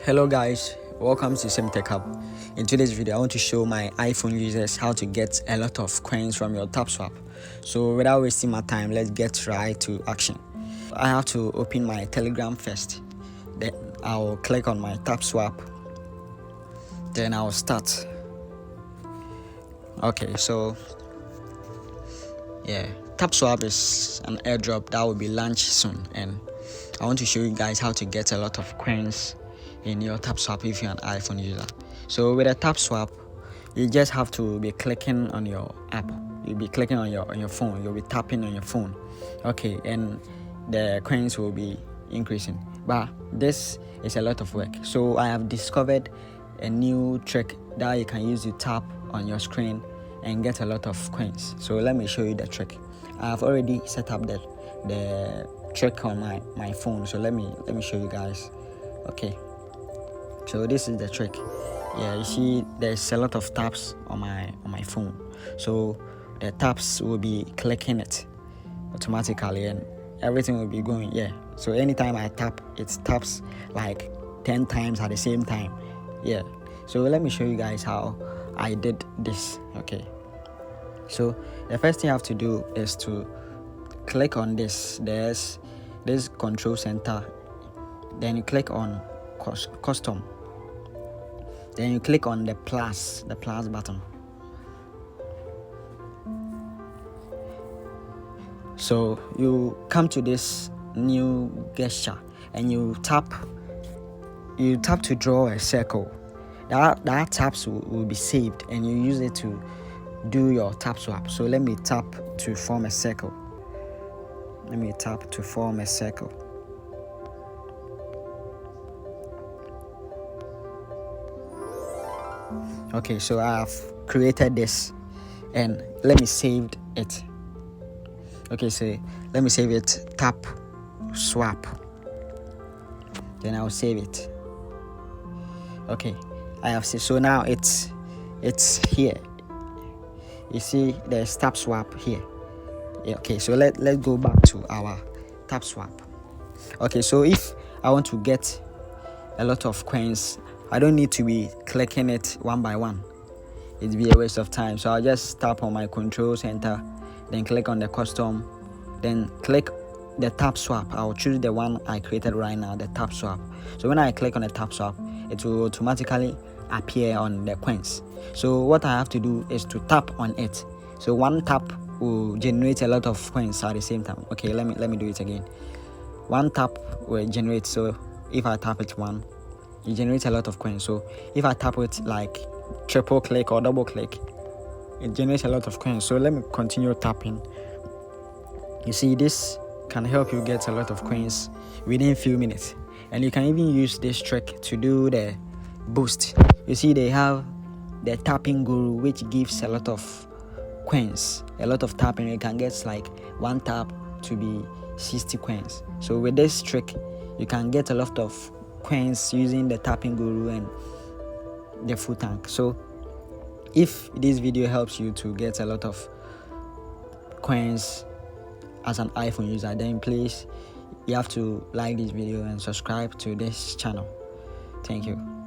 Hello guys, welcome to 𝐁𝐢𝐭𝐜𝐿. In today's video I want to show my iPhone users how to get a lot of coins from your TapSwap. So without wasting my time, let's get right to action. I have to open my Telegram first, then I'll click on my TapSwap, then I'll start. Okay, so yeah, TapSwap is an airdrop that will be launched soon, and I want to show you guys how to get a lot of coins in your TapSwap if you're an iPhone user. So with a TapSwap, you just have to be clicking on your app. You'll be clicking on your phone. You'll be tapping on your phone. Okay, and the coins will be increasing. But this is a lot of work. So I have discovered a new trick that you can use to tap on your screen and get a lot of coins. So let me show you the trick. I've already set up the trick on my phone. So let me show you guys. Okay. So this is the trick. Yeah, you see there's a lot of taps on my phone. So the taps will be clicking it automatically and everything will be going. Yeah. So anytime I tap, it taps like 10 times at the same time. Yeah. So let me show you guys how I did this. Okay. So the first thing you have to do is to click on this. There's this control center. Then you click on custom. Then you click on the plus button. So you come to this new gesture and you tap to draw a circle. That taps will be saved and you use it to do your TapSwap. So let me tap to form a circle. Okay, so I have created this and let me save it. Okay, so let me save it, TapSwap. Then I'll save it. Okay, I have saved. So now it's here. You see there's TapSwap here. Yeah, okay, so let's go back to our TapSwap. Okay, so if I want to get a lot of coins, I don't need to be clicking it one by one. It'd be a waste of time. So I'll just tap on my control center, then click on the custom, then click the TapSwap. I'll choose the one I created right now, the TapSwap. So when I click on the TapSwap, it will automatically appear on the coins. So what I have to do is to tap on it. So one tap will generate a lot of coins at the same time. Okay, let me do it again. One tap will generate. So if I tap it one, it generates a lot of coins. So if I tap it like triple click or double click, it generates a lot of coins. So let me continue tapping. You see, this can help you get a lot of coins within a few minutes. And you can even use this trick to do the boost. You see, they have the tapping guru, which gives a lot of coins, a lot of tapping. You can get like one tap to be 60 coins. So with this trick, you can get a lot of coins using the tapping guru and the full tank. So if this video helps you to get a lot of coins as an iPhone user, then please you have to like this video and subscribe to this channel. Thank you.